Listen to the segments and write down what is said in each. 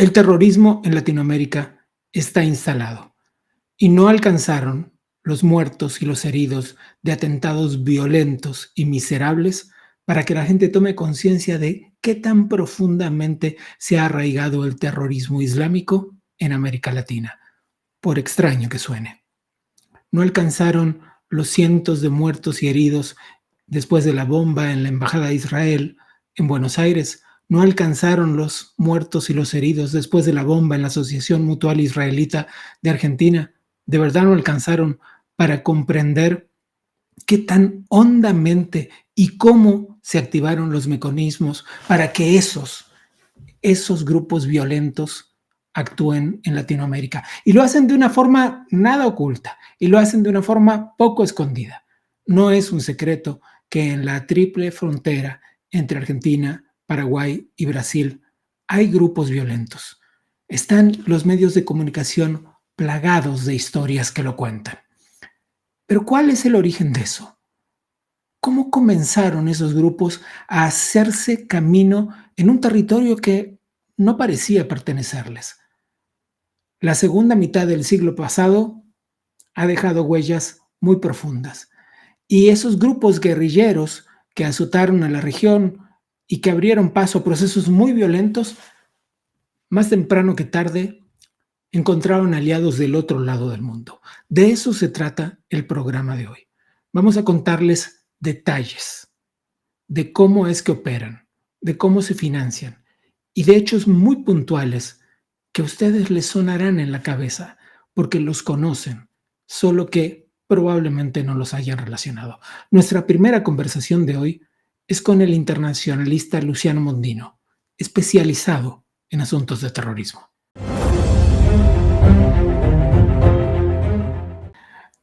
El terrorismo en Latinoamérica está instalado y no alcanzaron los muertos y los heridos de atentados violentos y miserables para que la gente tome conciencia de qué tan profundamente se ha arraigado el terrorismo islámico en América Latina, por extraño que suene. No alcanzaron los cientos de muertos y heridos después de la bomba en la Embajada de Israel en Buenos Aires. No alcanzaron los muertos y los heridos después de la bomba en la Asociación Mutual Israelita de Argentina. De verdad no alcanzaron para comprender qué tan hondamente y cómo se activaron los mecanismos para que esos grupos violentos actúen en Latinoamérica. Y lo hacen de una forma nada oculta y lo hacen de una forma poco escondida. No es un secreto que en la triple frontera entre Argentina, Paraguay y Brasil hay grupos violentos. Están los medios de comunicación plagados de historias que lo cuentan. Pero ¿cuál es el origen de eso? ¿Cómo comenzaron esos grupos a hacerse camino en un territorio que no parecía pertenecerles? La segunda mitad del siglo pasado ha dejado huellas muy profundas. Y esos grupos guerrilleros que azotaron a la región y que abrieron paso a procesos muy violentos, más temprano que tarde encontraron aliados del otro lado del mundo. De eso se trata el programa de hoy. Vamos a contarles detalles de cómo es que operan, de cómo se financian y de hechos muy puntuales que a ustedes les sonarán en la cabeza porque los conocen, solo que probablemente no los hayan relacionado. Nuestra primera conversación de hoy es con el internacionalista Luciano Mondino, especializado en asuntos de terrorismo.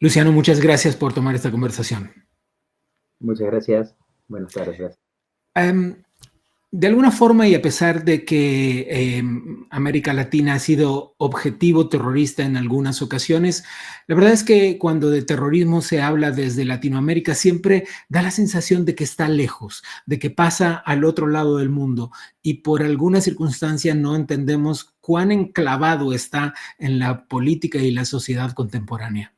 Luciano, muchas gracias por tomar esta conversación. Muchas gracias. Buenas tardes. Gracias. De alguna forma, y a pesar de que América Latina ha sido objetivo terrorista en algunas ocasiones, la verdad es que cuando de terrorismo se habla desde Latinoamérica siempre da la sensación de que está lejos, de que pasa al otro lado del mundo y por alguna circunstancia no entendemos cuán enclavado está en la política y la sociedad contemporánea.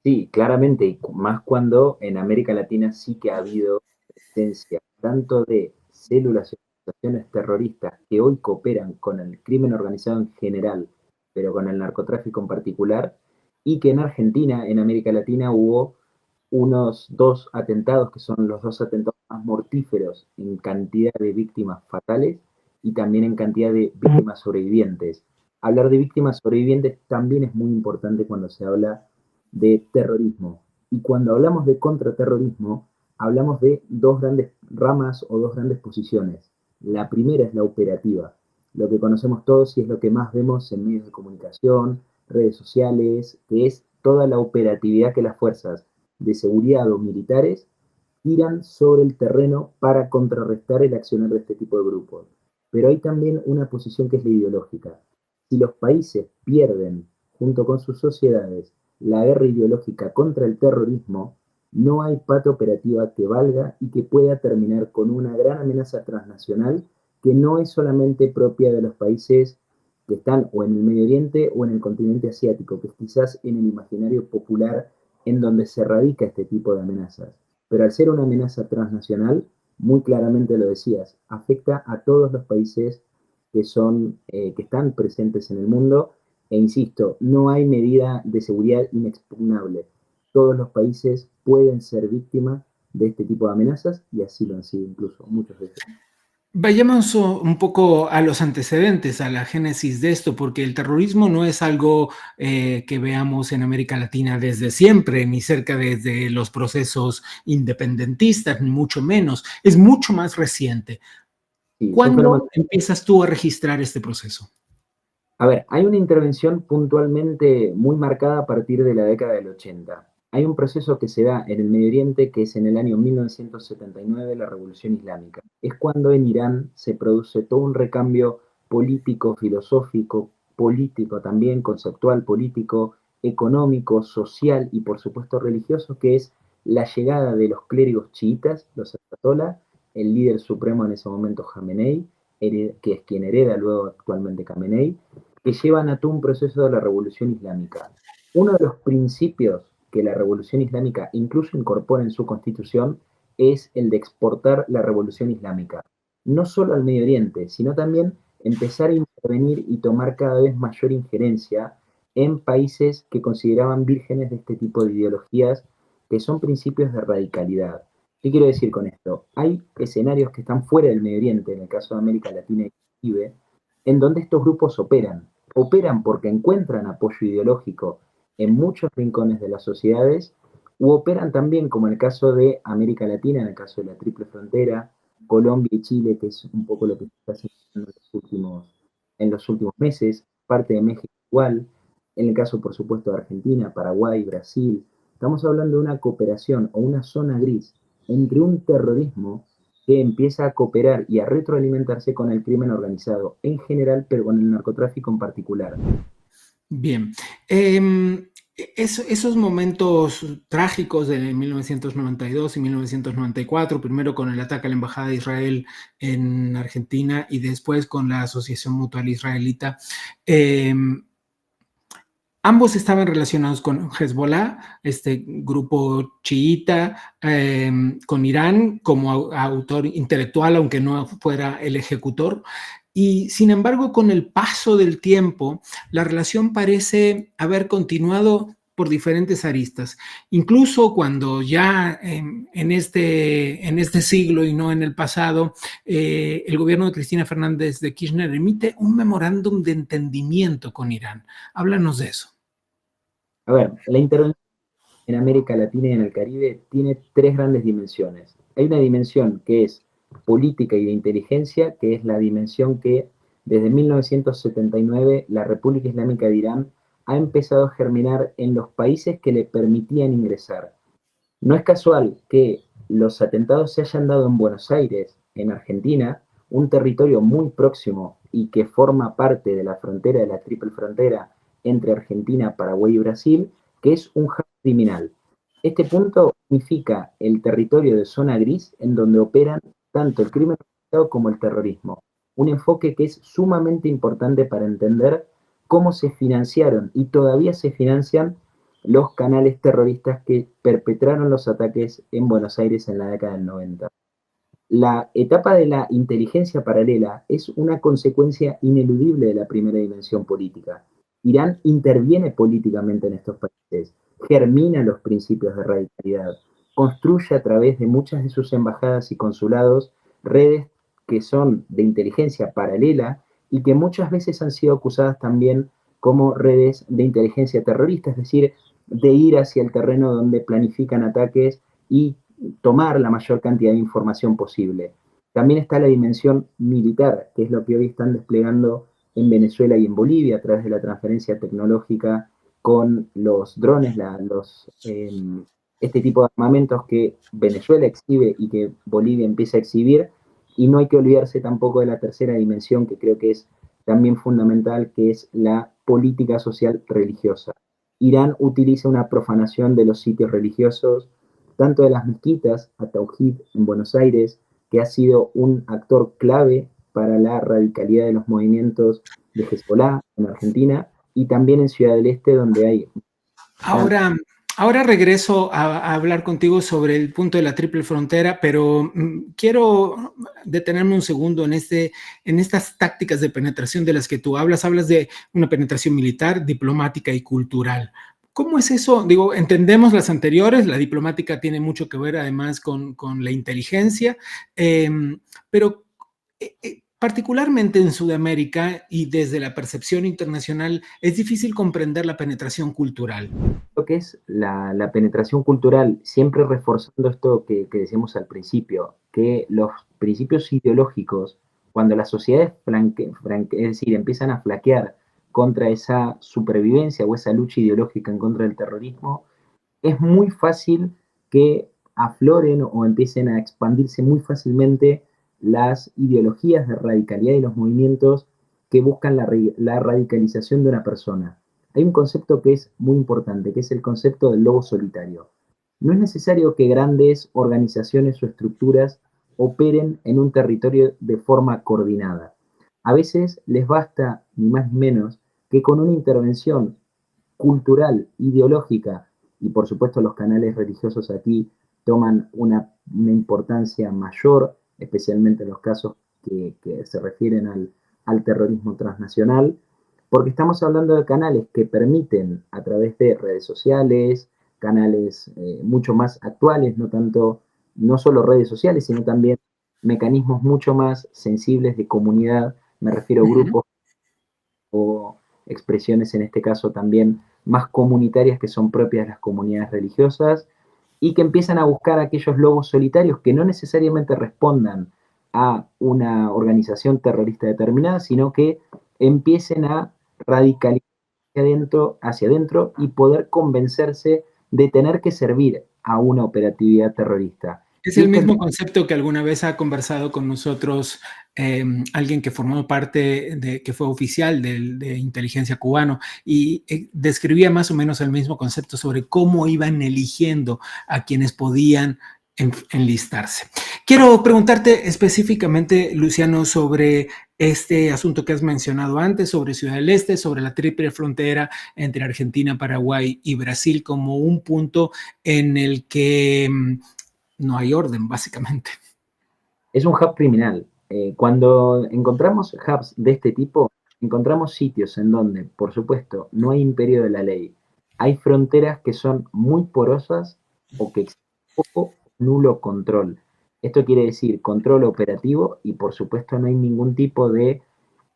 Sí, claramente, y más cuando en América Latina sí que ha habido presencia tanto de células y organizaciones terroristas que hoy cooperan con el crimen organizado en general, pero con el narcotráfico en particular, y que en Argentina, en América Latina, hubo unos dos atentados que son los dos atentados más mortíferos en cantidad de víctimas fatales y también en cantidad de víctimas sobrevivientes. Hablar de víctimas sobrevivientes también es muy importante cuando se habla de terrorismo. Y cuando hablamos de contraterrorismo, hablamos de dos grandes ramas o dos grandes posiciones. La primera es la operativa, lo que conocemos todos y es lo que más vemos en medios de comunicación, redes sociales, que es toda la operatividad que las fuerzas de seguridad o militares tiran sobre el terreno para contrarrestar el accionar de este tipo de grupos. Pero hay también una posición que es la ideológica. Si los países pierden, junto con sus sociedades, la guerra ideológica contra el terrorismo, no hay pata operativa que valga y que pueda terminar con una gran amenaza transnacional que no es solamente propia de los países que están o en el Medio Oriente o en el continente asiático, que es quizás en el imaginario popular en donde se radica este tipo de amenazas. Pero al ser una amenaza transnacional, muy claramente lo decías, afecta a todos los países que están presentes en el mundo. E insisto, no hay medida de seguridad inexpugnable. Todos los países pueden ser víctimas de este tipo de amenazas y así lo han sido incluso muchos de ellos. Vayamos un poco a los antecedentes, a la génesis de esto, porque el terrorismo no es algo que veamos en América Latina desde siempre, ni cerca desde los procesos independentistas, ni mucho menos. Es mucho más reciente. Sí, ¿Cuándo empiezas tú a registrar este proceso? A ver, hay una intervención puntualmente muy marcada a partir de la década del 80. Hay un proceso que se da en el Medio Oriente que es en el año 1979, la Revolución Islámica. Es cuando en Irán se produce todo un recambio político, filosófico, político también, conceptual, político, económico, social y por supuesto religioso, que es la llegada de los clérigos chiitas, los ayatolá, el líder supremo en ese momento Jamenei, que es quien hereda luego actualmente Khamenei, que llevan a todo un proceso de la revolución islámica. Uno de los principios que la revolución islámica incluso incorpora en su constitución es el de exportar la revolución islámica, no solo al Medio Oriente, sino también empezar a intervenir y tomar cada vez mayor injerencia en países que consideraban vírgenes de este tipo de ideologías, que son principios de radicalidad. ¿Qué quiero decir con esto? Hay escenarios que están fuera del Medio Oriente, en el caso de América Latina y Caribe, en donde estos grupos operan. Operan porque encuentran apoyo ideológico en muchos rincones de las sociedades, u operan también, como en el caso de América Latina, en el caso de la Triple Frontera, Colombia y Chile, que es un poco lo que se está haciendo en los últimos meses, parte de México igual, en el caso, por supuesto, de Argentina, Paraguay, Brasil. Estamos hablando de una cooperación o una zona gris entre un terrorismo que empieza a cooperar y a retroalimentarse con el crimen organizado en general, pero con el narcotráfico en particular. Bien. Esos momentos trágicos de 1992 y 1994, primero con el ataque a la Embajada de Israel en Argentina y después con la Asociación Mutual Israelita, ambos estaban relacionados con Hezbollah, este grupo chiita, con Irán como autor intelectual, aunque no fuera el ejecutor. Y sin embargo, con el paso del tiempo, la relación parece haber continuado por diferentes aristas. Incluso cuando ya en este siglo y no en el pasado, el gobierno de Cristina Fernández de Kirchner emite un memorándum de entendimiento con Irán. Háblanos de eso. A ver, la intervención en América Latina y en el Caribe tiene tres grandes dimensiones. Hay una dimensión que es política y de inteligencia, que es la dimensión que desde 1979 la República Islámica de Irán ha empezado a germinar en los países que le permitían ingresar. No es casual que los atentados se hayan dado en Buenos Aires, en Argentina, un territorio muy próximo y que forma parte de la frontera de la triple frontera entre Argentina, Paraguay y Brasil, que es un hub criminal. Este punto significa el territorio de zona gris en donde operan tanto el crimen organizado como el terrorismo. Un enfoque que es sumamente importante para entender cómo se financiaron y todavía se financian los canales terroristas que perpetraron los ataques en Buenos Aires en la década del 90. La etapa de la inteligencia paralela es una consecuencia ineludible de la primera dimensión política. Irán interviene políticamente en estos países, germina los principios de radicalidad, construye a través de muchas de sus embajadas y consulados redes que son de inteligencia paralela y que muchas veces han sido acusadas también como redes de inteligencia terrorista, es decir, de ir hacia el terreno donde planifican ataques y tomar la mayor cantidad de información posible. También está la dimensión militar, que es lo que hoy están desplegando en Venezuela y en Bolivia a través de la transferencia tecnológica con los drones, este tipo de armamentos que Venezuela exhibe y que Bolivia empieza a exhibir. Y no hay que olvidarse tampoco de la tercera dimensión, que creo que es también fundamental, que es la política social religiosa. Irán utiliza una profanación de los sitios religiosos, tanto de las mezquitas a Tauhid en Buenos Aires, que ha sido un actor clave para la radicalidad de los movimientos de Hezbollah en Argentina, y también en Ciudad del Este, donde hay... Ahora regreso a hablar contigo sobre el punto de la triple frontera, pero quiero detenerme un segundo en estas tácticas de penetración de las que tú hablas. Hablas de una penetración militar, diplomática y cultural. ¿Cómo es eso? Digo, entendemos las anteriores, la diplomática tiene mucho que ver además con la inteligencia, pero particularmente en Sudamérica y desde la percepción internacional, es difícil comprender la penetración cultural. Lo que es la penetración cultural, siempre reforzando esto decíamos al principio, que los principios ideológicos, cuando las sociedades es decir, empiezan a flaquear contra esa supervivencia o esa lucha ideológica en contra del terrorismo, es muy fácil que afloren o empiecen a expandirse muy fácilmente las ideologías de radicalidad y los movimientos que buscan la radicalización de una persona. Hay un concepto que es muy importante, que es el concepto del lobo solitario. No es necesario que grandes organizaciones o estructuras operen en un territorio de forma coordinada. A veces les basta, ni más ni menos, que con una intervención cultural, ideológica, y por supuesto los canales religiosos aquí toman una importancia mayor, especialmente en los casos que se refieren al terrorismo transnacional, porque estamos hablando de canales que permiten a través de redes sociales, canales mucho más actuales, no tanto, no solo redes sociales, sino también mecanismos mucho más sensibles de comunidad, me refiero a Ujú. grupos o expresiones en este caso también más comunitarias que son propias de las comunidades religiosas y que empiezan a buscar aquellos lobos solitarios que no necesariamente respondan a una organización terrorista determinada, sino que empiecen a radicalizar hacia adentro y poder convencerse de tener que servir a una operatividad terrorista. Es Y el esto mismo concepto que alguna vez ha conversado con nosotros alguien que formó parte que fue oficial de inteligencia cubano y describía más o menos el mismo concepto sobre cómo iban eligiendo a quienes podían enlistarse. Quiero preguntarte específicamente, Luciano, sobre este asunto que has mencionado antes, sobre Ciudad del Este, sobre la triple frontera entre Argentina, Paraguay y Brasil como un punto en el que no hay orden, básicamente. es un hub criminal. Cuando encontramos hubs de este tipo, encontramos sitios en donde, por supuesto, no hay imperio de la ley. Hay fronteras que son muy porosas o que existe poco o nulo control. Esto quiere decir control operativo y, por supuesto, no hay ningún tipo de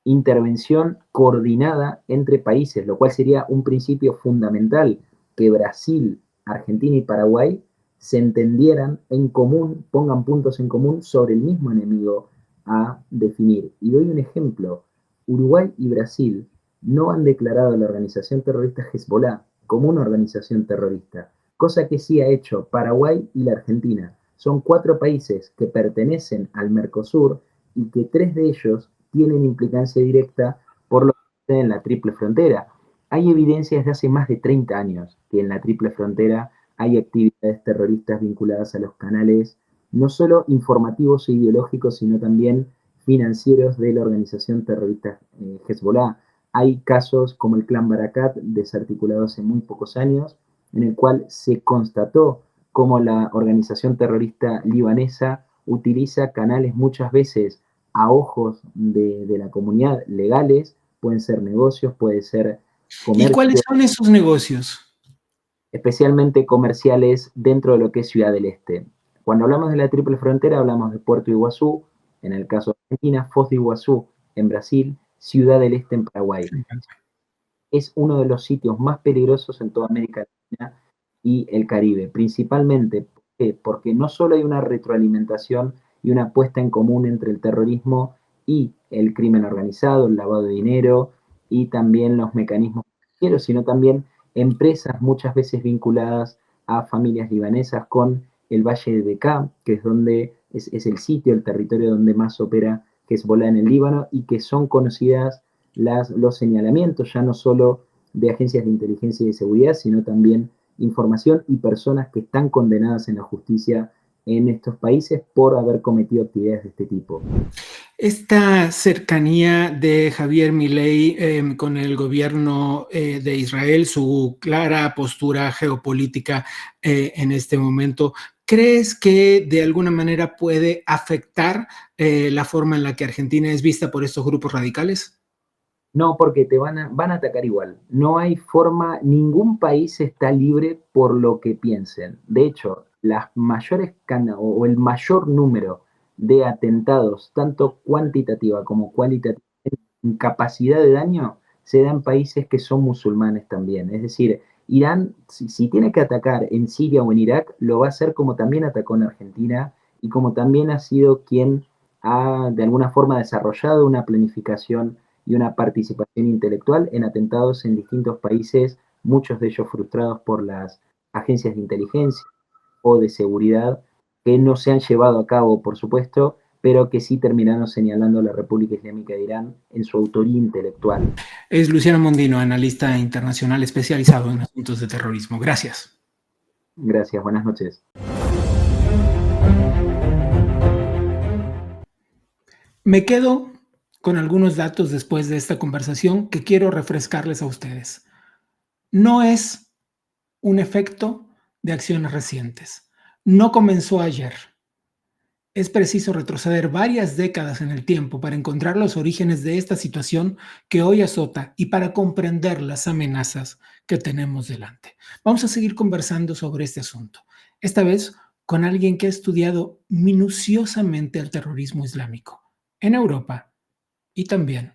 intervención coordinada entre países, lo cual sería un principio fundamental, que Brasil, Argentina y Paraguay se entendieran en común, pongan puntos en común sobre el mismo enemigo a definir. Y doy un ejemplo, Uruguay y Brasil no han declarado a la organización terrorista Hezbollah como una organización terrorista, cosa que sí ha hecho Paraguay y la Argentina. Son 4 países que pertenecen al Mercosur y que 3 de ellos tienen implicancia directa por lo que sucede en la triple frontera. Hay evidencias de hace más de 30 años que en la triple frontera hay actividades terroristas vinculadas a los canales, no solo informativos e ideológicos, sino también financieros de la organización terrorista Hezbollah. Hay casos como el clan Barakat, desarticulado hace muy pocos años, en el cual se constató cómo la organización terrorista libanesa utiliza canales muchas veces a ojos de la comunidad legales, pueden ser negocios, puede ser ¿Y cuáles comercio, son esos negocios? especialmente comerciales dentro de lo que es Ciudad del Este. Cuando hablamos de la triple frontera, hablamos de Puerto Iguazú, en el caso de Argentina, Foz de Iguazú en Brasil, Ciudad del Este en Paraguay. Es uno de los sitios más peligrosos en toda América Latina y el Caribe, principalmente porque no solo hay una retroalimentación y una puesta en común entre el terrorismo y el crimen organizado, el lavado de dinero y también los mecanismos financieros, sino también empresas muchas veces vinculadas a familias libanesas con el Valle de Bekaa, que es donde es el sitio, el territorio donde más opera Hezbollah en el Líbano y que son conocidas los señalamientos, ya no solo de agencias de inteligencia y de seguridad, sino también información y personas que están condenadas en la justicia en estos países por haber cometido actividades de este tipo. Esta cercanía de Javier Milei con el gobierno de Israel, su clara postura geopolítica en este momento, ¿crees que de alguna manera puede afectar la forma en la que Argentina es vista por estos grupos radicales? No, porque van a atacar igual. No hay forma, ningún país está libre por lo que piensen. De hecho, las mayores o el mayor número de atentados, tanto cuantitativa como cualitativa, en capacidad de daño, se da en países que son musulmanes también. Es decir, Irán, si tiene que atacar en Siria o en Irak, lo va a hacer como también atacó en Argentina y como también ha sido quien ha de alguna forma desarrollado una planificación y una participación intelectual en atentados en distintos países, muchos de ellos frustrados por las agencias de inteligencia o de seguridad, que no se han llevado a cabo, por supuesto, pero que sí terminaron señalando a la República Islámica de Irán en su autoría intelectual. Es Luciano Mondino, analista internacional especializado en asuntos de terrorismo. Gracias. Gracias, buenas noches. Me quedo con algunos datos después de esta conversación que quiero refrescarles a ustedes. No es un efecto de acciones recientes. No comenzó ayer. Es preciso retroceder varias décadas en el tiempo para encontrar los orígenes de esta situación que hoy azota y para comprender las amenazas que tenemos delante. Vamos a seguir conversando sobre este asunto, esta vez con alguien que ha estudiado minuciosamente el terrorismo islámico en Europa y también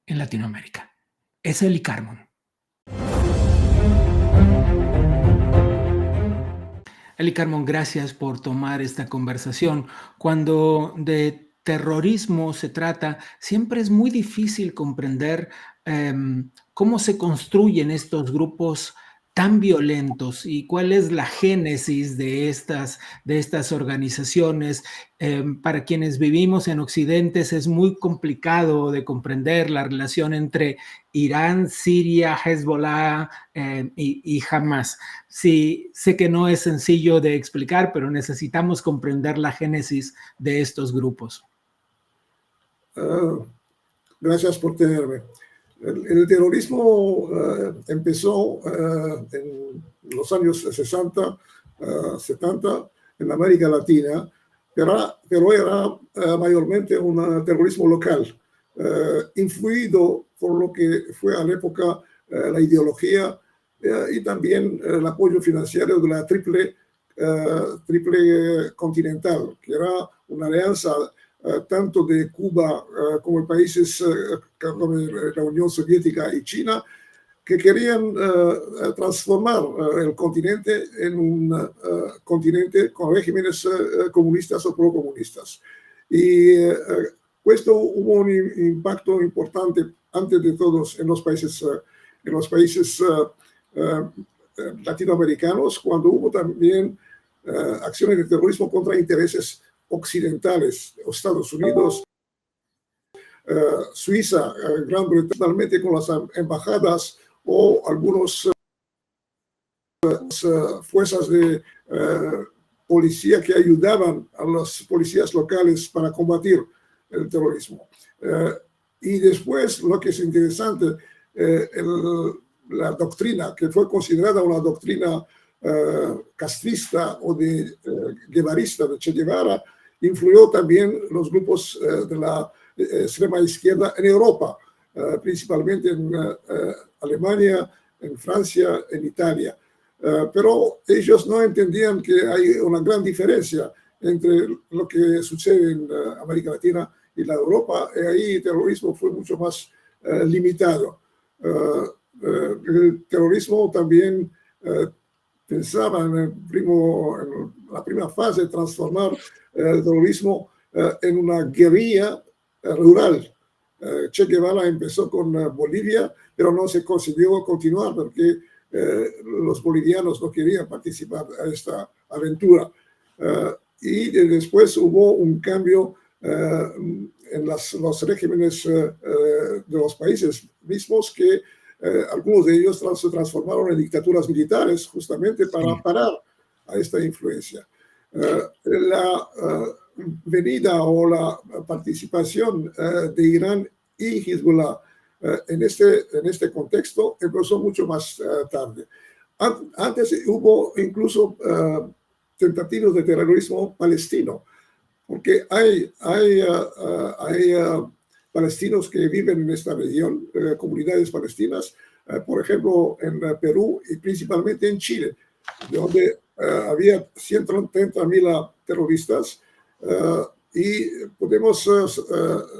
en Latinoamérica. Es Eli Carmon. Eli Carmon, gracias por tomar esta conversación. Cuando de terrorismo se trata, siempre es muy difícil comprender cómo se construyen estos grupos tan violentos y cuál es la génesis de estas organizaciones. Para quienes vivimos en Occidente es muy complicado de comprender la relación entre Irán, Siria, Hezbollah y Hamas. Sí, sé que no es sencillo de explicar, pero necesitamos comprender la génesis de estos grupos. Gracias por tenerme. El terrorismo empezó en los años 60, 70 en América Latina, pero era mayormente un terrorismo local, influido por lo que fue a la época la ideología y también el apoyo financiero de la triple continental, que era una alianza tanto de Cuba como países como la Unión Soviética y China, que querían transformar el continente en un continente con regímenes comunistas o pro-comunistas. Y esto hubo un impacto importante, antes de todos, en los países latinoamericanos, cuando hubo también acciones de terrorismo contra intereses occidentales, Estados Unidos, Suiza, Gran Bretaña, con las embajadas o algunas fuerzas de policía que ayudaban a las policías locales para combatir el terrorismo. Y después, lo que es interesante, la doctrina, que fue considerada una doctrina castrista o de guevarista, de Che Guevara, influyó también los grupos de la extrema izquierda en Europa, principalmente en Alemania, en Francia, en Italia. Pero ellos no entendían que hay una gran diferencia entre lo que sucede en América Latina y la Europa, y ahí el terrorismo fue mucho más limitado. El terrorismo también pensaba en la primera fase de transformar el terrorismo en una guerrilla rural. Che Guevara empezó con Bolivia, pero no se consiguió continuar porque los bolivianos no querían participar en esta aventura. Y después hubo un cambio en los regímenes de los países mismos que algunos de ellos se transformaron en dictaduras militares justamente para parar a esta influencia. La venida o la participación de Irán y Hezbollah en este contexto empezó mucho más tarde. Antes hubo incluso tentativas de terrorismo palestino, porque hay palestinos que viven en esta región, comunidades palestinas, por ejemplo, en Perú y principalmente en Chile, donde había 130.000 terroristas. Y podemos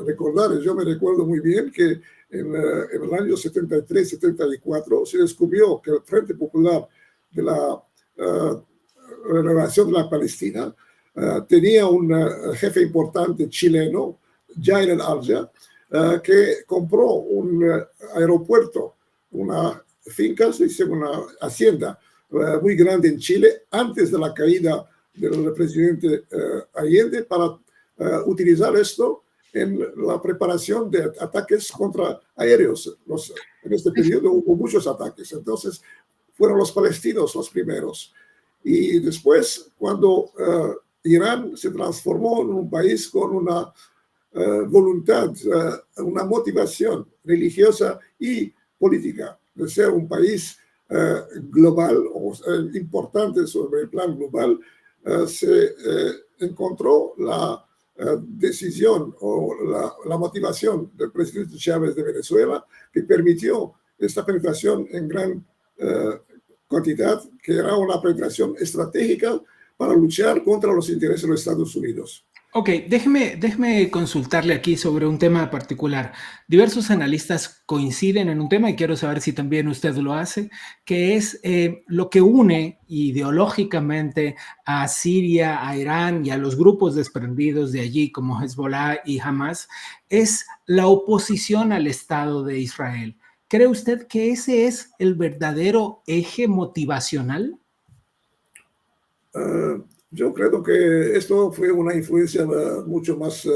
recordar, yo me recuerdo muy bien que en el año 73-74 se descubrió que el Frente Popular de la Renovación de la Palestina tenía un jefe importante chileno, Jair al-Alja, que compró un aeropuerto, una finca, se dice una hacienda muy grande en Chile, antes de la caída del presidente Allende, para utilizar esto en la preparación de ataques contra aéreos. En este periodo hubo muchos ataques, entonces fueron los palestinos los primeros. Y después, cuando Irán se transformó en un país con una voluntad, una motivación religiosa y política de ser un país global o importante sobre el plan global, se encontró la decisión o la motivación del presidente Chávez de Venezuela, que permitió esta penetración en gran cantidad, que era una penetración estratégica para luchar contra los intereses de los Estados Unidos. Ok, déjeme consultarle aquí sobre un tema particular. Diversos analistas coinciden en un tema, y quiero saber si también usted lo hace, que es lo que une ideológicamente a Siria, a Irán y a los grupos desprendidos de allí, como Hezbollah y Hamas, es la oposición al Estado de Israel. ¿Cree usted que ese es el verdadero eje motivacional? Yo creo que esto fue una influencia mucho más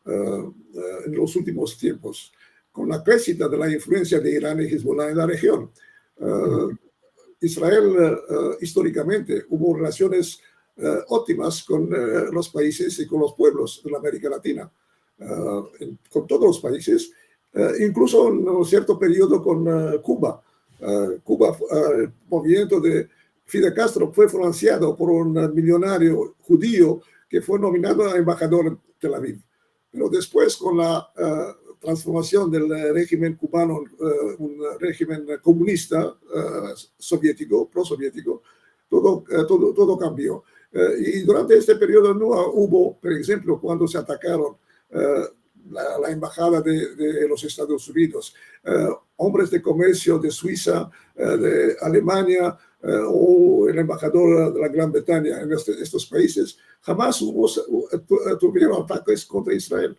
en los últimos tiempos, con la crecida de la influencia de Irán y Hezbollah en la región. Israel históricamente hubo relaciones óptimas con los países y con los pueblos de la América Latina, con todos los países, incluso en un cierto periodo con Cuba. Cuba, el movimiento de Fidel Castro fue financiado por un millonario judío que fue nominado a embajador en Tel Aviv. Pero después, con la transformación del régimen cubano, un régimen comunista soviético, prosoviético, todo cambió. Y durante este periodo no hubo, por ejemplo, cuando se atacaron la embajada de los Estados Unidos, hombres de comercio de Suiza, de Alemania, o el embajador de la Gran Bretaña en estos países, jamás tuvieron ataques contra Israel.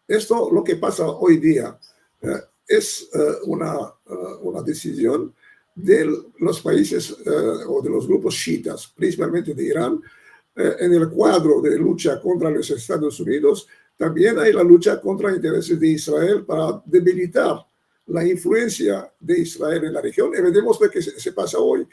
Esto, lo que pasa hoy día, es una decisión de los países o de los grupos chiitas, principalmente de Irán. En el cuadro de lucha contra los Estados Unidos, también hay la lucha contra intereses de Israel para debilitar la influencia de Israel en la región. Y veremos lo que se pasa hoy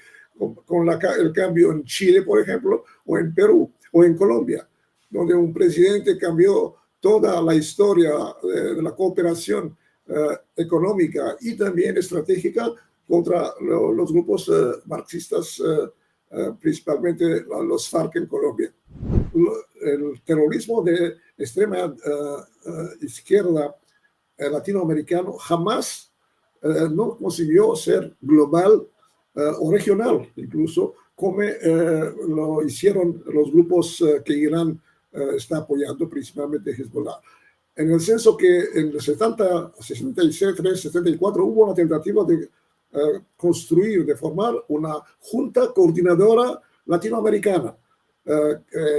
con el cambio en Chile, por ejemplo, o en Perú, o en Colombia, donde un presidente cambió toda la historia de la cooperación económica y también estratégica contra los grupos marxistas, principalmente los FARC en Colombia. El terrorismo de extrema izquierda latinoamericano jamás no consiguió ser global o regional, incluso como lo hicieron los grupos que Irán está apoyando, principalmente Hezbollah. En el senso que en el 70, 63, 74 hubo una tentativa de construir, de formar una junta coordinadora latinoamericana.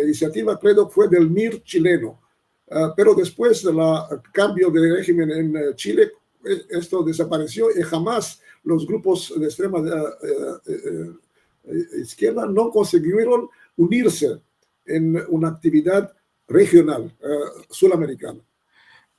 Iniciativa, creo, fue del MIR chileno. Pero después del cambio de régimen en Chile, esto desapareció y jamás los grupos de extrema izquierda no consiguieron unirse en una actividad regional sudamericana.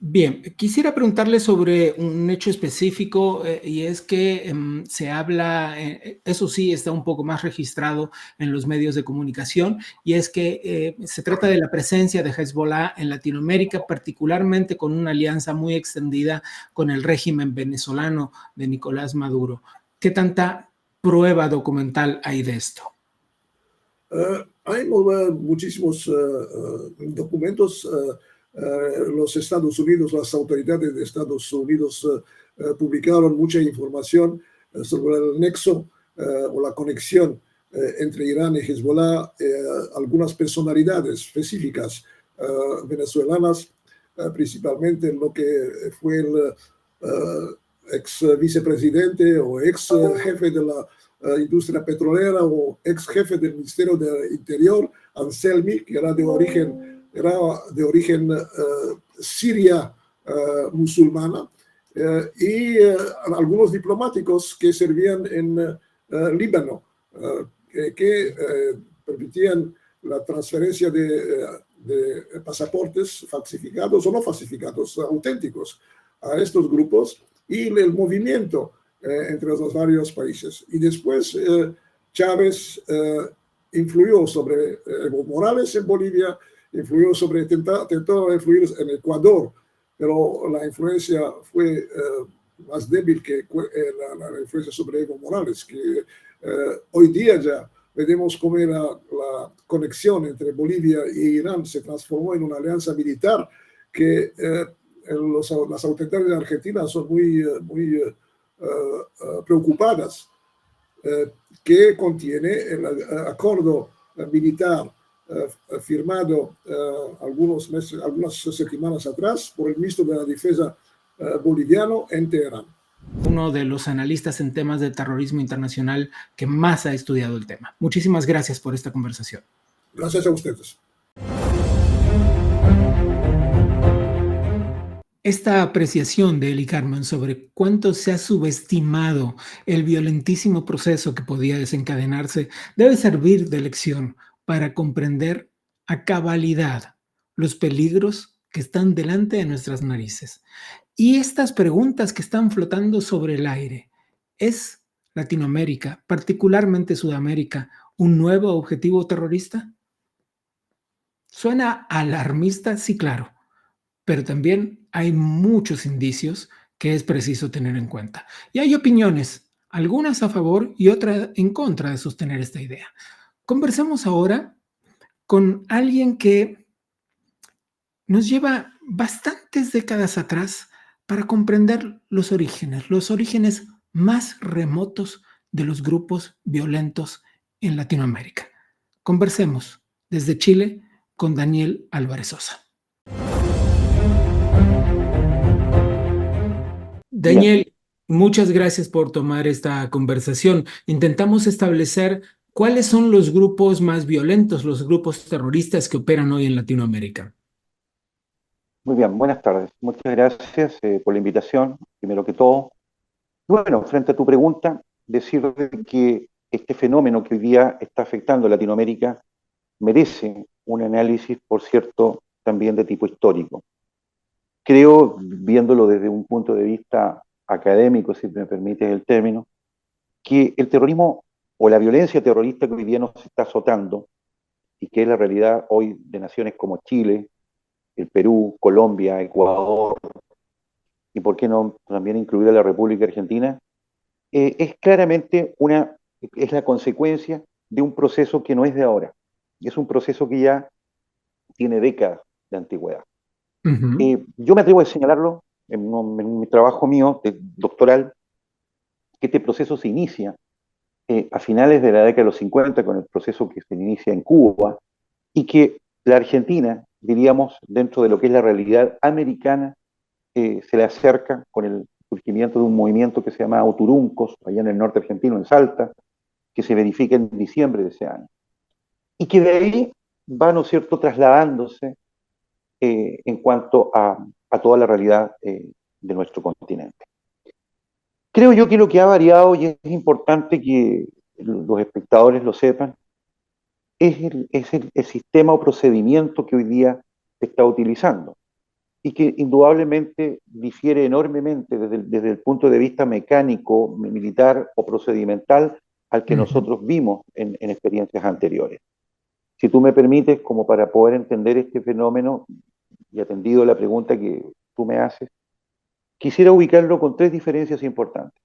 Bien, quisiera preguntarle sobre un hecho específico y es que se habla, eso sí está un poco más registrado en los medios de comunicación, y es que se trata de la presencia de Hezbollah en Latinoamérica, particularmente con una alianza muy extendida con el régimen venezolano de Nicolás Maduro. ¿Qué tanta prueba documental hay de esto? Hay muchísimos documentos. Los Estados Unidos, las autoridades de Estados Unidos publicaron mucha información sobre el nexo o la conexión entre Irán y Hezbollah. Algunas personalidades específicas venezolanas, principalmente lo que fue el ex vicepresidente o ex jefe de la industria petrolera o ex jefe del Ministerio del Interior, Anselmi, que era de origen siria musulmana, y algunos diplomáticos que servían en Líbano, que permitían la transferencia de pasaportes falsificados o no falsificados, auténticos, a estos grupos, y el movimiento entre los varios países. Y después Chávez influyó sobre Evo Morales en Bolivia influyó sobre, tentó influir en Ecuador, pero la influencia fue más débil que la influencia sobre Evo Morales, que hoy día ya vemos cómo la conexión entre Bolivia e Irán se transformó en una alianza militar que las autoridades de Argentina son muy preocupadas, que contiene el acuerdo militar firmado algunas semanas atrás por el ministro de la Defensa boliviano en Teherán. Uno de los analistas en temas de terrorismo internacional que más ha estudiado el tema. Muchísimas gracias por esta conversación. Gracias a ustedes. Esta apreciación de Eli Carmen sobre cuánto se ha subestimado el violentísimo proceso que podía desencadenarse debe servir de lección para comprender a cabalidad los peligros que están delante de nuestras narices. Y estas preguntas que están flotando sobre el aire, ¿es Latinoamérica, particularmente Sudamérica, un nuevo objetivo terrorista? ¿Suena alarmista? Sí, claro, pero también hay muchos indicios que es preciso tener en cuenta. Y hay opiniones, algunas a favor y otras en contra de sostener esta idea. Conversemos ahora con alguien que nos lleva bastantes décadas atrás para comprender los orígenes más remotos de los grupos violentos en Latinoamérica. Conversemos desde Chile con Daniel Álvarez Sosa. Daniel, muchas gracias por tomar esta conversación. Intentamos establecer cuáles son los grupos más violentos, los grupos terroristas que operan hoy en Latinoamérica. Muy bien, buenas tardes. Muchas gracias por la invitación, primero que todo. Bueno, frente a tu pregunta, decir que este fenómeno que hoy día está afectando a Latinoamérica merece un análisis, por cierto, también de tipo histórico. Creo, viéndolo desde un punto de vista académico, si me permites el término, que el terrorismo o la violencia terrorista que hoy día nos está azotando, y que es la realidad hoy de naciones como Chile, el Perú, Colombia, Ecuador, y por qué no también incluir a la República Argentina, es claramente es la consecuencia de un proceso que no es de ahora. Es un proceso que ya tiene décadas de antigüedad. Yo me atrevo a señalarlo en mi trabajo mío doctoral, que este proceso se inicia a finales de la década de los 50 con el proceso que se inicia en Cuba, y que la Argentina, diríamos, dentro de lo que es la realidad americana, se le acerca con el surgimiento de un movimiento que se llama Uturuncos, allá en el norte argentino, en Salta, que se verifica en diciembre de ese año. Y que de ahí va, ¿no es cierto?, trasladándose en cuanto a toda la realidad de nuestro continente. Creo yo que lo que ha variado, y es importante que los espectadores lo sepan, es el sistema o procedimiento que hoy día se está utilizando, y que indudablemente difiere enormemente desde el punto de vista mecánico, militar o procedimental al que nosotros vimos en experiencias anteriores. Si tú me permites, como para poder entender este fenómeno, y atendido la pregunta que tú me haces, quisiera ubicarlo con tres diferencias importantes.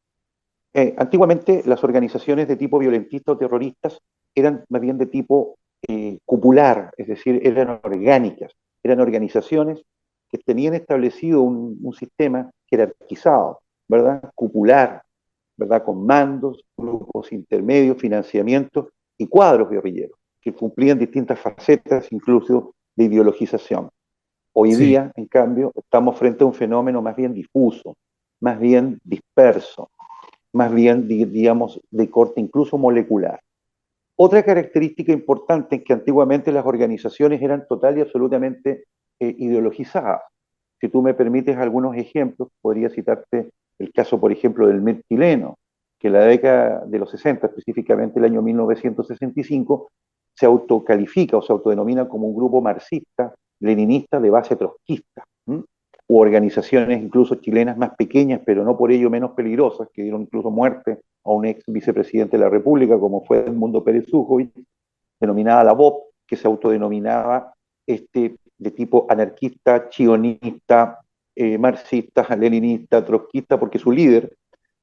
Antiguamente las organizaciones de tipo violentista o terroristas eran más bien de tipo cupular, es decir, eran orgánicas, eran organizaciones que tenían establecido un sistema jerarquizado, ¿verdad? Cupular, ¿verdad? Con mandos, grupos intermedios, financiamiento y cuadros guerrilleros, que cumplían distintas facetas, incluso de ideologización. Hoy día, en cambio, estamos frente a un fenómeno más bien difuso, más bien disperso, más bien, digamos, de corte incluso molecular. Otra característica importante es que antiguamente las organizaciones eran total y absolutamente ideologizadas. Si tú me permites algunos ejemplos, podría citarte el caso, por ejemplo, del MIR chileno, que en la década de los 60, específicamente el año 1965, se autocalifica o se autodenomina como un grupo marxista, leninista de base trotskista, u organizaciones incluso chilenas más pequeñas, pero no por ello menos peligrosas, que dieron incluso muerte a un ex vicepresidente de la República, como fue Edmundo Pérez Sujovic, denominada la BOP, que se autodenominaba de tipo anarquista, chionista, marxista, leninista, trotskista, porque su líder,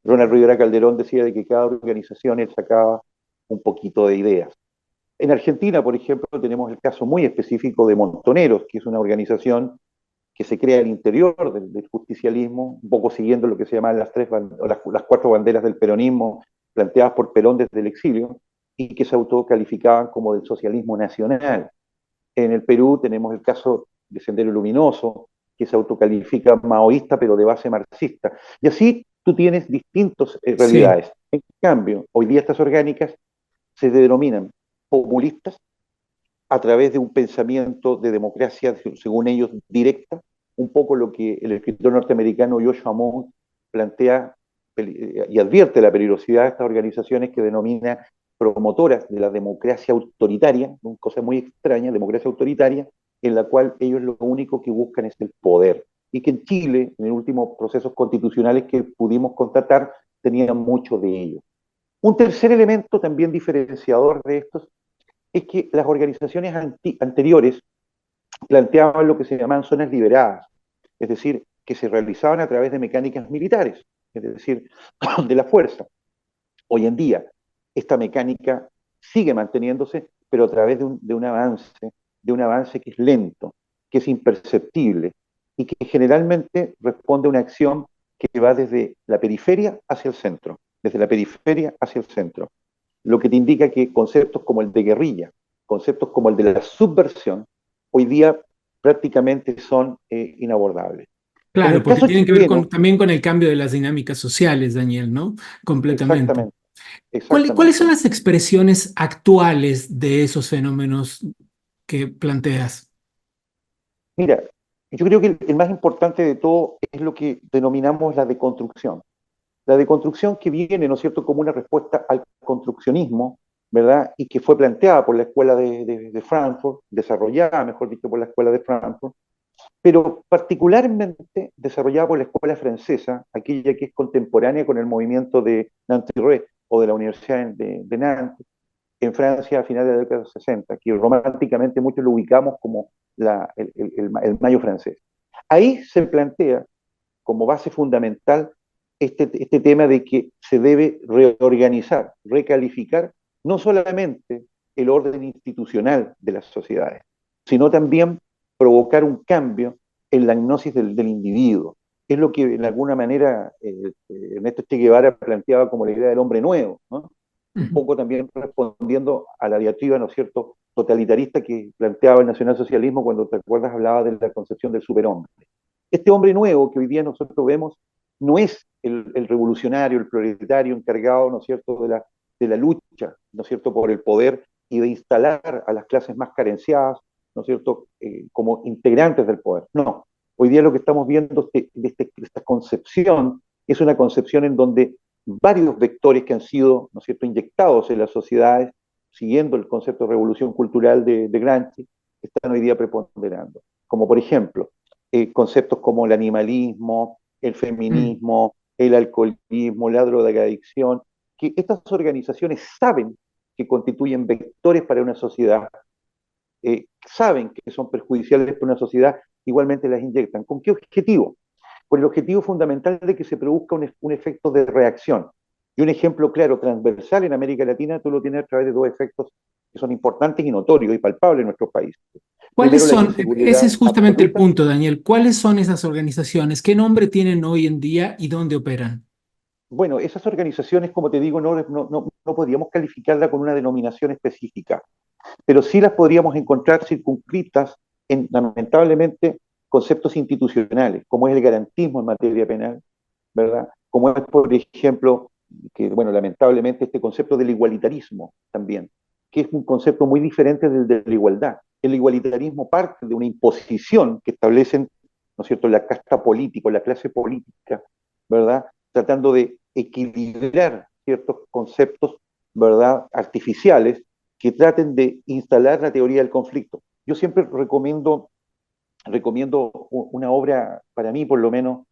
Ronald Rivera Calderón, decía de que cada organización él sacaba un poquito de ideas. En Argentina, por ejemplo, tenemos el caso muy específico de Montoneros, que es una organización que se crea al interior del justicialismo, un poco siguiendo lo que se llaman las cuatro banderas del peronismo planteadas por Perón desde el exilio, y que se autocalificaban como del socialismo nacional. En el Perú tenemos el caso de Sendero Luminoso, que se autocalifica maoísta, pero de base marxista. Y así tú tienes distintas Sí, realidades. En cambio, hoy día estas orgánicas se denominan populistas a través de un pensamiento de democracia, según ellos, directa, un poco lo que el escritor norteamericano Joshua Moore plantea y advierte la peligrosidad de estas organizaciones que denomina promotoras de la democracia autoritaria, una cosa muy extraña, democracia autoritaria, en la cual ellos lo único que buscan es el poder. Y que en Chile, en los últimos procesos constitucionales que pudimos constatar, tenían mucho de ello. Un tercer elemento también diferenciador de estos es que las organizaciones anteriores planteaban lo que se llamaban zonas liberadas, es decir, que se realizaban a través de mecánicas militares, es decir, de la fuerza. Hoy en día, esta mecánica sigue manteniéndose, pero a través de un avance que es lento, que es imperceptible y que generalmente responde a una acción que va desde la periferia hacia el centro, desde la periferia hacia el centro. Lo que te indica que conceptos como el de guerrilla, conceptos como el de la subversión, hoy día prácticamente son inabordables. En claro, el porque caso tienen que ver chileno, también con el cambio de las dinámicas sociales, Daniel, ¿no? Completamente. exactamente, ¿Cuáles son exactamente. las expresiones actuales de esos fenómenos que planteas? Mira, yo creo que el más importante de todo es lo que denominamos la deconstrucción. La deconstrucción que viene, ¿no es cierto?, como una respuesta al construccionismo, ¿verdad? Y que fue planteada por la Escuela de Frankfurt, desarrollada, mejor dicho, por la Escuela de Frankfurt, pero particularmente desarrollada por la escuela francesa, aquella que es contemporánea con el movimiento de Nanterre o de la Universidad de Nantes, en Francia a finales de la década de 60, que románticamente muchos lo ubicamos como el Mayo francés. Ahí se plantea como base fundamental este tema de que se debe reorganizar, recalificar, no solamente el orden institucional de las sociedades, sino también provocar un cambio en la gnosis del individuo. Es lo que en alguna manera Ernesto Che Guevara planteaba como la idea del hombre nuevo, ¿no? Un Ujú. poco también respondiendo a la diatriba, ¿no es cierto?, totalitarista que planteaba el nacionalsocialismo cuando, te acuerdas, hablaba de la concepción del superhombre. Este hombre nuevo que hoy día nosotros vemos no es el revolucionario, el proletario encargado, ¿no es cierto?, de la lucha, ¿no es cierto?, por el poder y de instalar a las clases más carenciadas, ¿no es cierto?, como integrantes del poder. No, hoy día lo que estamos viendo de esta concepción es una concepción en donde varios vectores que han sido, ¿no es cierto?, inyectados en las sociedades, siguiendo el concepto de revolución cultural de Gramsci, están hoy día preponderando. Como por ejemplo, conceptos como el animalismo, el Mm. feminismo, el alcoholismo, la drogadicción, que estas organizaciones saben que constituyen vectores para una sociedad, saben que son perjudiciales para una sociedad, igualmente las inyectan. ¿Con qué objetivo? Con el objetivo fundamental de que se produzca un efecto de reacción. Y un ejemplo claro, transversal en América Latina, tú lo tienes a través de dos efectos que son importantes y notorios y palpables en nuestro país. ¿Cuáles Primero, la son? Ese inseguridad es justamente el absoluta. punto, Daniel. ¿Cuáles son esas organizaciones? ¿Qué nombre tienen hoy en día y dónde operan? Bueno, esas organizaciones, como te digo, no podríamos calificarla con una denominación específica, pero sí las podríamos encontrar circunscritas en, lamentablemente, conceptos institucionales, como es el garantismo en materia penal, ¿verdad? Como es, por ejemplo, que, bueno, lamentablemente este concepto del igualitarismo también, que es un concepto muy diferente del de la igualdad. El igualitarismo parte de una imposición que establecen, ¿no es cierto?, la casta política, la clase política, ¿verdad?, tratando de equilibrar ciertos conceptos, ¿verdad?, artificiales que traten de instalar la teoría del conflicto. Yo siempre recomiendo una obra, para mí por lo menos,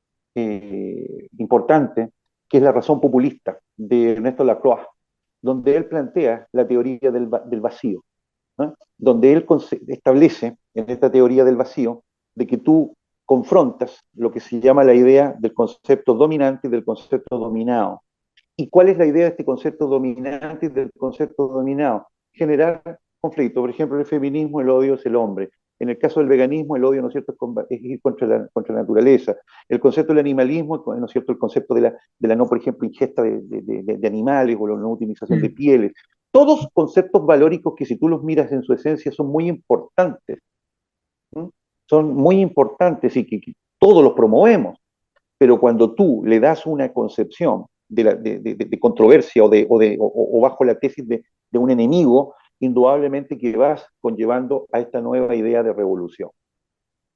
importante, que es La razón populista, de Ernesto Lacroix, donde él plantea la teoría del vacío. ¿no? Donde él establece en esta teoría del vacío de que tú confrontas lo que se llama la idea del concepto dominante y del concepto dominado. ¿Y cuál es la idea de este concepto dominante y del concepto dominado? Generar conflicto. Por ejemplo, en el feminismo el odio es el hombre. En el caso del veganismo, el odio, ¿no es cierto?, es ir contra la naturaleza. El concepto del animalismo, ¿no es cierto?, el concepto de la no, por ejemplo, ingesta de animales o la no utilización de pieles. Todos conceptos valóricos que si tú los miras en su esencia son muy importantes. ¿Sí? Son muy importantes y que todos los promovemos. Pero cuando tú le das una concepción de controversia o bajo la tesis de un enemigo, indudablemente que vas conllevando a esta nueva idea de revolución.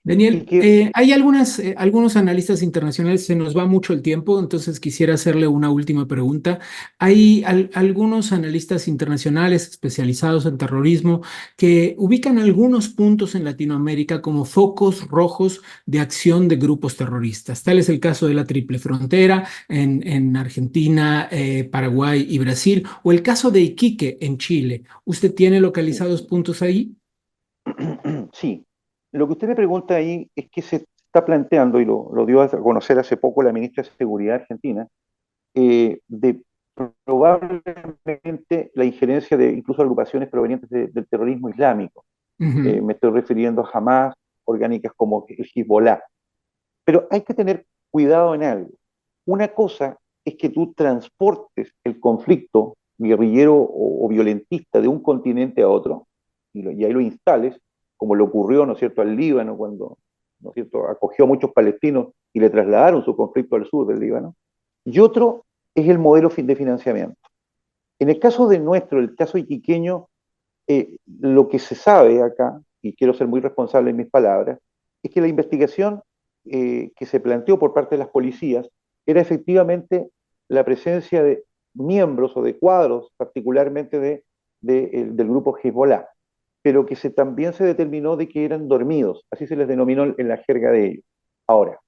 Y Daniel, que, hay algunos analistas internacionales, se nos va mucho el tiempo, entonces quisiera hacerle una última pregunta. Hay algunos analistas internacionales especializados en terrorismo que ubican algunos puntos en Latinoamérica como focos rojos de acción de grupos terroristas. Tal es el caso de la Triple Frontera en Argentina, Paraguay y Brasil, o el caso de Iquique en Chile. ¿Usted tiene localizados puntos ahí? sí, lo que usted me pregunta ahí es que se está planteando, y lo dio a conocer hace poco la ministra de Seguridad argentina, de probablemente la injerencia de incluso agrupaciones provenientes del terrorismo islámico. Ujú. Me estoy refiriendo a Hamas, orgánicas como el Hezbollah. Pero hay que tener cuidado en algo. Una cosa es que tú transportes el conflicto guerrillero o violentista de un continente a otro y ahí lo instales, como le ocurrió, ¿no es cierto?, al Líbano cuando, ¿no es cierto?, acogió a muchos palestinos y le trasladaron su conflicto al sur del Líbano. Y otro es el modelo de financiamiento. En el caso de nuestro, el caso iquiqueño, lo que se sabe acá, y quiero ser muy responsable en mis palabras, es que la investigación que se planteó por parte de las policías era efectivamente la presencia de miembros o de cuadros, particularmente del grupo Hezbollah, pero que también se determinó de que eran dormidos, así se les denominó en la jerga de ellos. Ahora,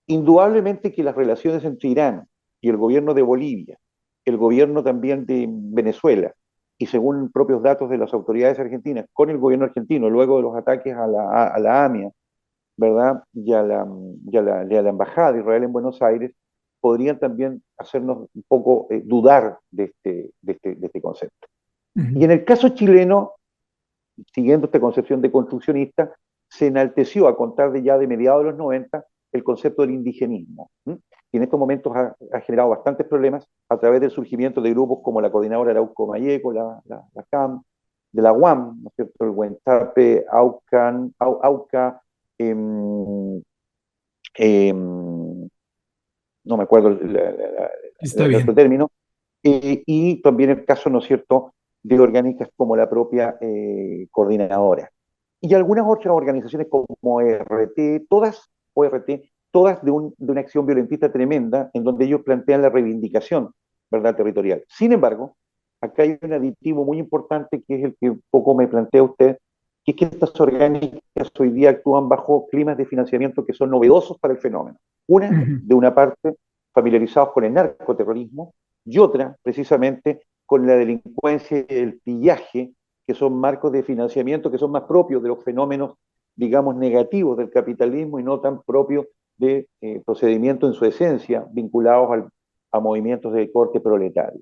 indudablemente que las relaciones entre Irán y el gobierno de Bolivia, el gobierno también de Venezuela, y según propios datos de las autoridades argentinas, con el gobierno argentino, luego de los ataques a la AMIA, ¿verdad? Y a la Embajada de Israel en Buenos Aires, podrían también hacernos un poco dudar de este concepto. Y Ujú. en el caso chileno, siguiendo esta concepción de construccionista, se enalteció a contar de mediados de los 90 el concepto del indigenismo. ¿Sí? Y en estos momentos ha generado bastantes problemas a través del surgimiento de grupos como la Coordinadora Arauco Mayeco, la CAM, de la UAM, ¿no es cierto?, el Huenchape, AUCA, em, em, no me acuerdo Está el otro bien. término, y también el caso, ¿no es cierto?, de orgánicas como la propia coordinadora. Y algunas otras organizaciones como todas de una acción violentista tremenda, en donde ellos plantean la reivindicación, ¿verdad?, territorial. Sin embargo, acá hay un aditivo muy importante que es el que un poco me plantea usted, que es que estas orgánicas hoy día actúan bajo climas de financiamiento que son novedosos para el fenómeno. Ujú. De una parte, familiarizados con el narcoterrorismo, y otra, precisamente, con la delincuencia y el pillaje, que son marcos de financiamiento que son más propios de los fenómenos, digamos, negativos del capitalismo y no tan propios de procedimientos en su esencia vinculados a movimientos de corte proletario.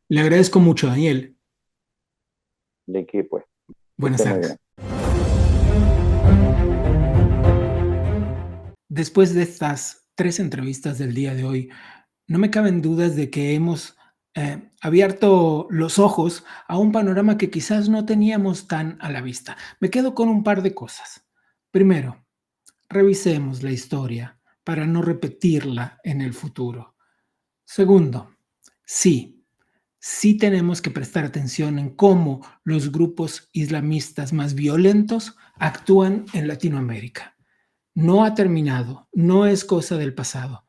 Le agradezco mucho, Daniel. De que, pues, que Buenas esté muy bien. tardes. Después de estas 3 entrevistas del día de hoy, no me caben dudas de que hemos abierto los ojos a un panorama que quizás no teníamos tan a la vista. Me quedo con un par de cosas. Primero, revisemos la historia para no repetirla en el futuro. Segundo, sí tenemos que prestar atención en cómo los grupos islamistas más violentos actúan en Latinoamérica. No ha terminado, no es cosa del pasado.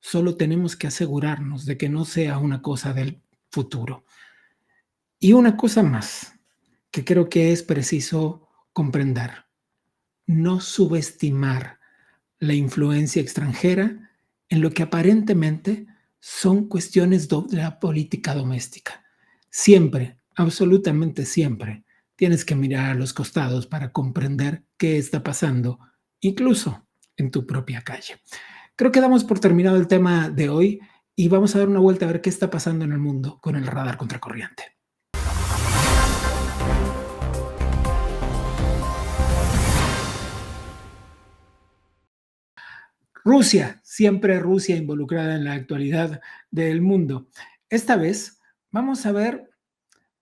Solo tenemos que asegurarnos de que no sea una cosa del futuro. Y una cosa más que creo que es preciso comprender: no subestimar la influencia extranjera en lo que aparentemente son cuestiones de la política doméstica. Siempre absolutamente siempre tienes que mirar a los costados para comprender qué está pasando, incluso en tu propia calle. Creo que damos por terminado el tema de hoy y vamos a dar una vuelta a ver qué está pasando en el mundo con el radar contracorriente. Rusia, siempre Rusia involucrada en la actualidad del mundo. Esta vez vamos a ver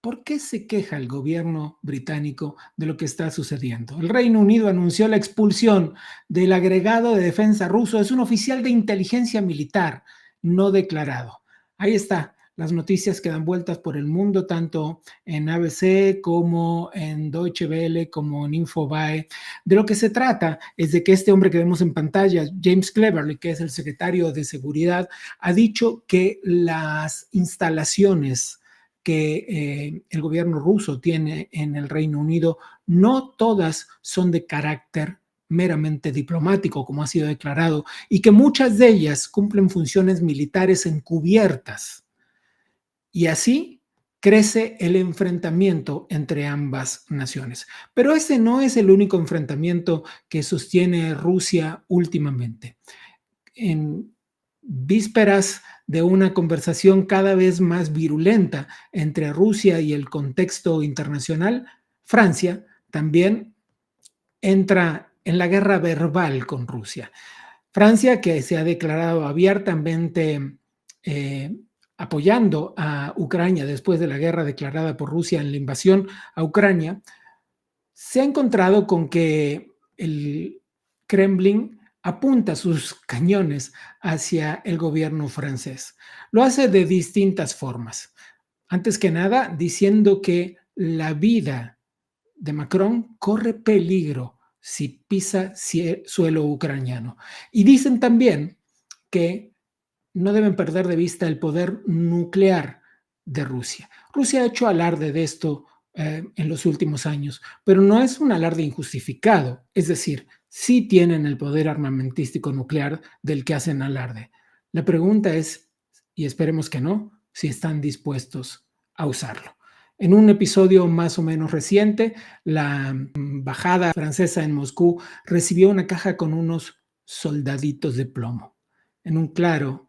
por qué se queja el gobierno británico de lo que está sucediendo. El Reino Unido anunció la expulsión del agregado de defensa ruso. Es un oficial de inteligencia militar no declarado. Ahí está. Las noticias que dan vueltas por el mundo, tanto en ABC como en Deutsche Welle, como en Infobae. De lo que se trata es de que este hombre que vemos en pantalla, James Cleverly, que es el secretario de Seguridad, ha dicho que las instalaciones que el gobierno ruso tiene en el Reino Unido, no todas son de carácter meramente diplomático, como ha sido declarado, y que muchas de ellas cumplen funciones militares encubiertas. Y así crece el enfrentamiento entre ambas naciones. Pero ese no es el único enfrentamiento que sostiene Rusia últimamente. En vísperas de una conversación cada vez más virulenta entre Rusia y el contexto internacional, Francia también entra en la guerra verbal con Rusia. Francia, que se ha declarado abiertamente apoyando a Ucrania después de la guerra declarada por Rusia en la invasión a Ucrania, se ha encontrado con que el Kremlin apunta sus cañones hacia el gobierno francés. Lo hace de distintas formas. Antes que nada, diciendo que la vida de Macron corre peligro si pisa suelo ucraniano. Y dicen también que no deben perder de vista el poder nuclear de Rusia. Rusia ha hecho alarde de esto en los últimos años, pero no es un alarde injustificado. Es decir, sí tienen el poder armamentístico nuclear del que hacen alarde. La pregunta es, y esperemos que no, si están dispuestos a usarlo. En un episodio más o menos reciente, la embajada francesa en Moscú recibió una caja con unos soldaditos de plomo. En un claro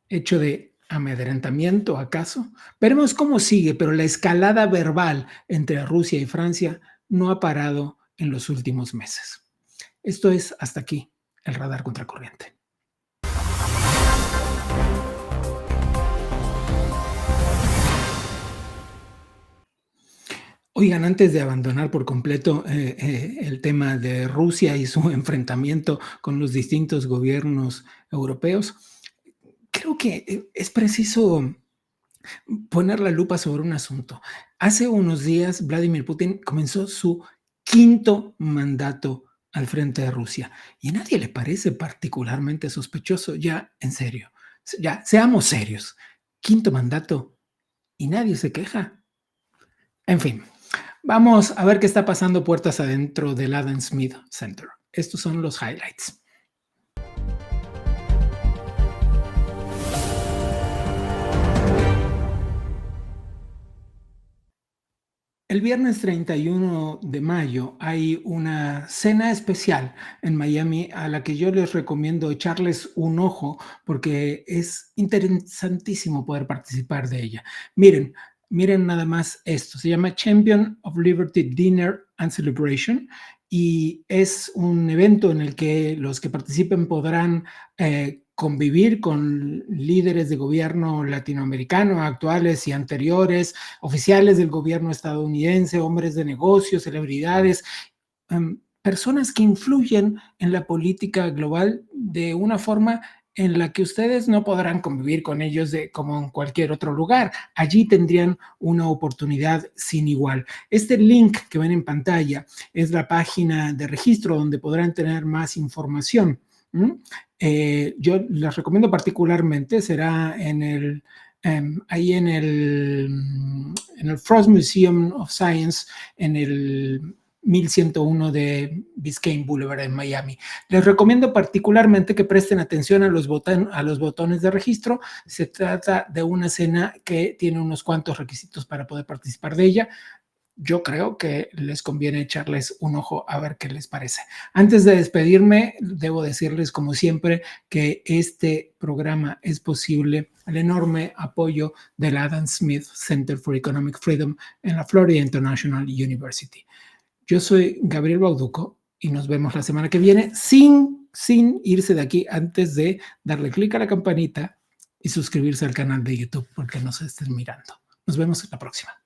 hecho de amedrentamiento, ¿acaso? Veremos cómo sigue, pero la escalada verbal entre Rusia y Francia no ha parado en los últimos meses. Esto es hasta aquí el radar contracorriente. Oigan, antes de abandonar por completo el tema de Rusia y su enfrentamiento con los distintos gobiernos europeos, creo que es preciso poner la lupa sobre un asunto. Hace unos días, Vladimir Putin comenzó su 5º mandato al frente de Rusia y a nadie le parece particularmente sospechoso. Ya, en serio, ya, seamos serios. 5º mandato y nadie se queja. En fin, vamos a ver qué está pasando puertas adentro del Adam Smith Center. Estos son los highlights. El viernes 31 de mayo hay una cena especial en Miami a la que yo les recomiendo echarles un ojo porque es interesantísimo poder participar de ella. Miren nada más esto. Se llama Champion of Liberty Dinner and Celebration y es un evento en el que los que participen podrán convivir con líderes de gobierno latinoamericano, actuales y anteriores, oficiales del gobierno estadounidense, hombres de negocios, celebridades, personas que influyen en la política global de una forma en la que ustedes no podrán convivir con ellos como en cualquier otro lugar. Allí tendrían una oportunidad sin igual. Este link que ven en pantalla es la página de registro donde podrán tener más información. Yo les recomiendo particularmente, será ahí en el Frost Museum of Science, en el 1101 de Biscayne Boulevard en Miami. Les recomiendo particularmente que presten atención a los botones de registro. Se trata de una cena que tiene unos cuantos requisitos para poder participar de ella. Yo creo que les conviene echarles un ojo a ver qué les parece. Antes de despedirme, debo decirles, como siempre, que este programa es posible al enorme apoyo del Adam Smith Center for Economic Freedom en la Florida International University. Yo soy Gabriel Bauducco y nos vemos la semana que viene sin irse de aquí antes de darle clic a la campanita y suscribirse al canal de YouTube porque nos estén mirando. Nos vemos en la próxima.